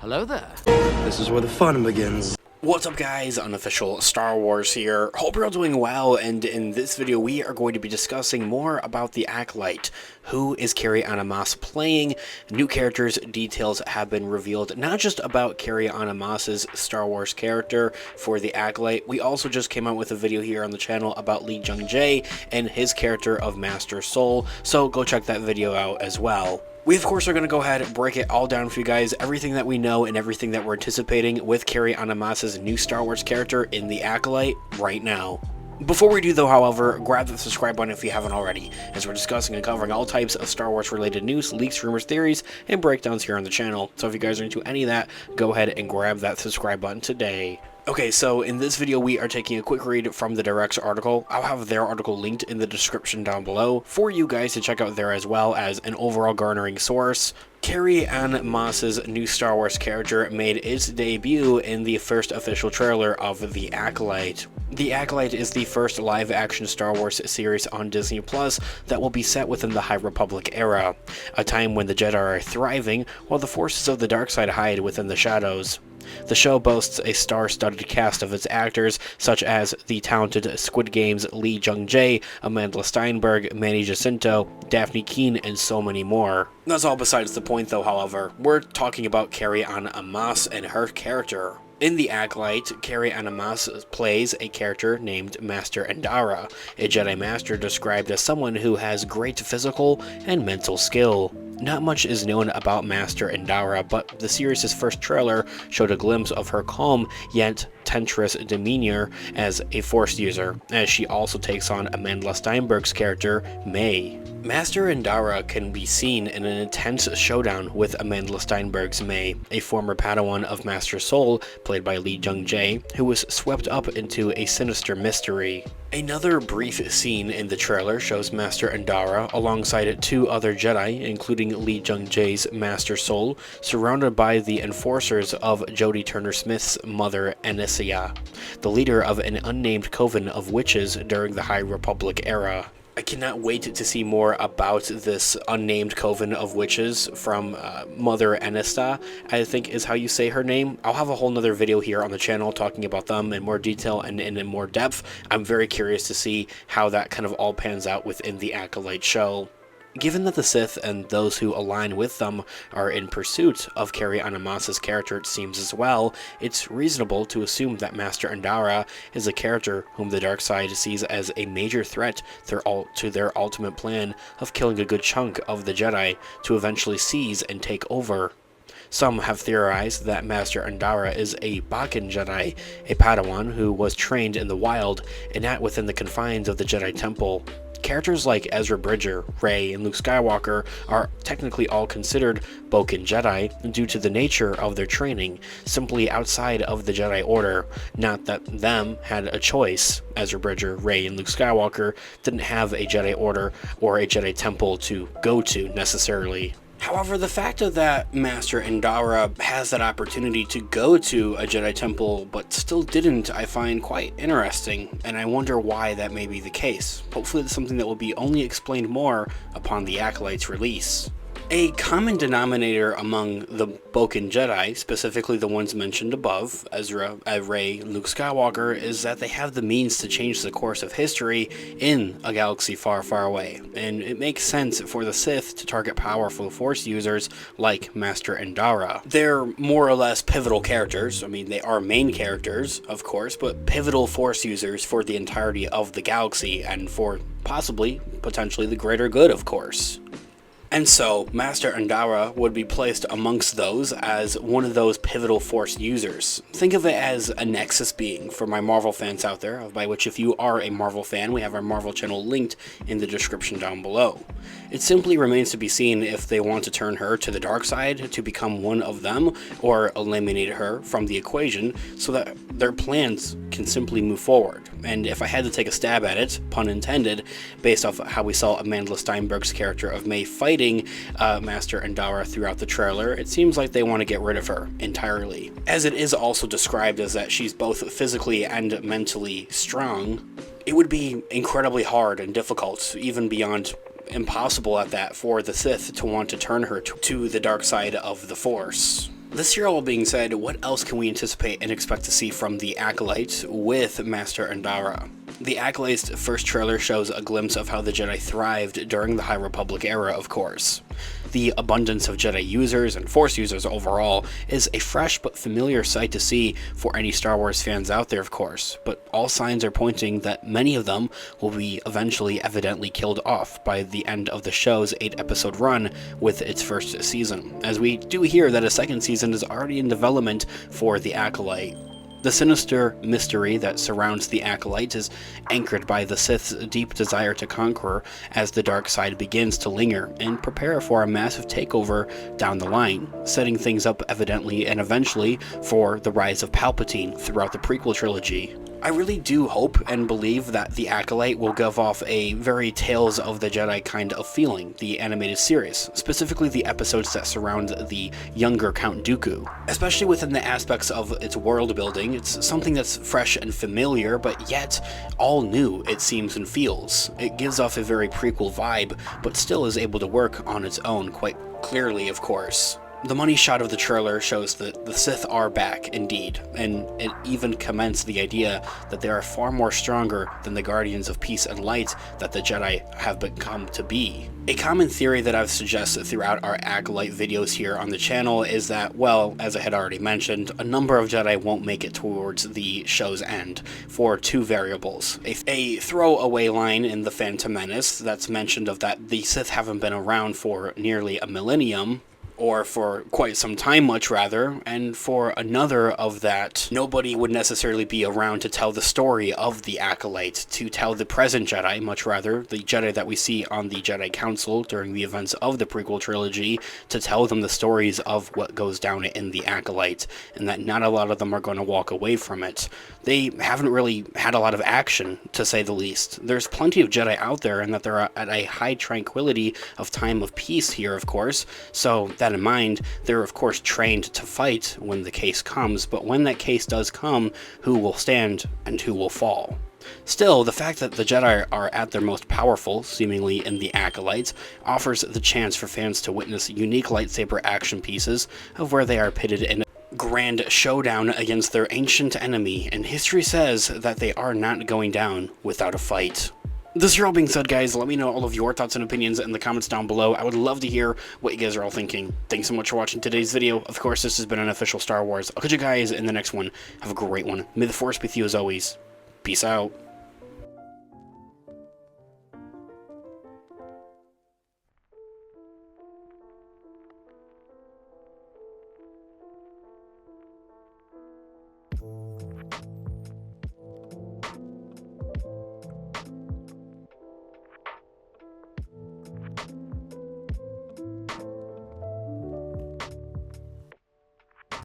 Hello there. This is where the fun begins. What's up guys, Unofficial Star Wars here. Hope you're all doing well, and in this video we are going to be discussing more about the Acolyte. Who is carrie-anne playing? New characters, details have been revealed, not just about carrie-anne's Star Wars character for the Acolyte. We also just came out with a video here on the channel about jung-jae and his character of Master Soul, so go check that video out as well. We, of course, are going to go ahead and break it all down for you guys, everything that we know and everything that we're anticipating with carrie-anne's new Star Wars character in the Acolyte right now. Before we do though, however, grab the subscribe button if you haven't already, as we're discussing and covering all types of Star Wars related news, leaks, rumors, theories, and breakdowns here on the channel. So if you guys are into any of that, go ahead and grab that subscribe button today. Okay, so in this video we are taking a quick read from the Direct's article. I'll have their article linked in the description down below for you guys to check out there, as well as an overall garnering source. Carrie-anne's new Star Wars character made its debut in the first official trailer of The Acolyte. The Acolyte is the first live-action Star Wars series on Disney Plus that will be set within the High Republic era, a time when the Jedi are thriving while the forces of the dark side hide within the shadows. The show boasts a star-studded cast of its actors, such as the talented Squid Game's jung-jae, Amanda Steinberg, Manny Jacinto, Daphne Keane, and so many more. That's all besides the point though, however. We're talking about carrie-anne and her character. In The Acolyte, carrie-anne plays a character named Master Andara, a Jedi Master described as someone who has great physical and mental skill. Not much is known about Master Andara, but the series' first trailer showed a glimpse of her calm yet tentrous demeanor as a Force user, as she also takes on Amanda Steinberg's character, May. Master Andara can be seen in an intense showdown with Amanda Steinberg's May, a former Padawan of Master Soul, played by jung-jae, who was swept up into a sinister mystery. Another brief scene in the trailer shows Master Andara alongside two other Jedi, including jung-jae's Master Soul, surrounded by the enforcers of Jodie Turner-Smith's mother, Anasia, the leader of an unnamed coven of witches during the High Republic era. I cannot wait to see more about this unnamed coven of witches from Mother Anastasia, I think is how you say her name. I'll have a whole nother video here on the channel talking about them in more detail and in more depth. I'm very curious to see how that kind of all pans out within the Acolyte show. Given that the Sith and those who align with them are in pursuit of carrie-anne's character, it seems as well, it's reasonable to assume that Master Andara is a character whom the dark side sees as a major threat to their ultimate plan of killing a good chunk of the Jedi to eventually seize and take over. Some have theorized that Master Andara is a Boken Jedi, a Padawan who was trained in the wild and not within the confines of the Jedi Temple. Characters like Ezra Bridger, Rey, and Luke Skywalker are technically all considered Boken Jedi due to the nature of their training, simply outside of the Jedi Order, not that them had a choice. Ezra Bridger, Rey, and Luke Skywalker didn't have a Jedi Order or a Jedi Temple to go to necessarily. However, the fact that Master Andara has that opportunity to go to a Jedi Temple but still didn't, I find quite interesting, and I wonder why that may be the case. Hopefully it's something that will be only explained more upon the Acolyte's release. A common denominator among the Boken Jedi, specifically the ones mentioned above, Ezra, Rey, Luke Skywalker, is that they have the means to change the course of history in a galaxy far, far away. And it makes sense for the Sith to target powerful Force users like Master Andara. They're more or less pivotal characters. I mean, they are main characters, of course, but pivotal Force users for the entirety of the galaxy and for possibly, potentially the greater good, of course. And so, Master Andara would be placed amongst those as one of those pivotal Force users. Think of it as a Nexus being for my Marvel fans out there, by which if you are a Marvel fan, we have our Marvel channel linked in the description down below. It simply remains to be seen if they want to turn her to the dark side to become one of them, or eliminate her from the equation so that their plans can simply move forward. And if I had to take a stab at it, pun intended, based off how we saw Amanda Steinberg's character of May fighting Master Andara throughout the trailer, it seems like they want to get rid of her entirely. As it is also described as that she's both physically and mentally strong, it would be incredibly hard and difficult, even beyond impossible at that, for the Sith to want to turn her to the dark side of the Force. This here all being said, what else can we anticipate and expect to see from the Acolyte with Master Andara? The Acolyte's first trailer shows a glimpse of how the Jedi thrived during the High Republic era, of course. The abundance of Jedi users and Force users overall is a fresh but familiar sight to see for any Star Wars fans out there, of course, but all signs are pointing that many of them will be eventually evidently killed off by the end of the show's 8-episode run with its first season, as we do hear that a second season is already in development for the Acolyte. The sinister mystery that surrounds the Acolyte is anchored by the Sith's deep desire to conquer as the dark side begins to linger and prepare for a massive takeover down the line, setting things up evidently and eventually for the rise of Palpatine throughout the prequel trilogy. I really do hope and believe that the Acolyte will give off a very Tales of the Jedi kind of feeling, the animated series, specifically the episodes that surround the younger Count Dooku. Especially within the aspects of its world building, it's something that's fresh and familiar, but yet all new, it seems and feels. It gives off a very prequel vibe, but still is able to work on its own quite clearly, of course. The money shot of the trailer shows that the Sith are back, indeed, and it even comments the idea that they are far more stronger than the Guardians of Peace and Light that the Jedi have become to be. A common theory that I've suggested throughout our Acolyte videos here on the channel is that, well, as I had already mentioned, a number of Jedi won't make it towards the show's end for two variables. A throwaway line in The Phantom Menace that's mentioned of that the Sith haven't been around for nearly a millennium, or for quite some time much rather, and for another of that nobody would necessarily be around to tell the story of the Acolyte, to tell the present Jedi, much rather, the Jedi that we see on the Jedi Council during the events of the prequel trilogy, to tell them the stories of what goes down in the Acolyte, and that not a lot of them are going to walk away from it. They haven't really had a lot of action, to say the least. There's plenty of Jedi out there, and that they're at a high tranquility of time of peace here, of course, so that in mind, they're of course trained to fight when the case comes, but when that case does come, who will stand and who will fall? Still, the fact that the Jedi are at their most powerful, seemingly in the Acolytes, offers the chance for fans to witness unique lightsaber action pieces of where they are pitted in a grand showdown against their ancient enemy, and history says that they are not going down without a fight. This all being said, guys, let me know all of your thoughts and opinions in the comments down below. I would love to hear what you guys are all thinking. Thanks so much for watching today's video. Of course, this has been an official Star Wars. I'll catch you guys in the next one. Have a great one. May the Force be with you as always. Peace out.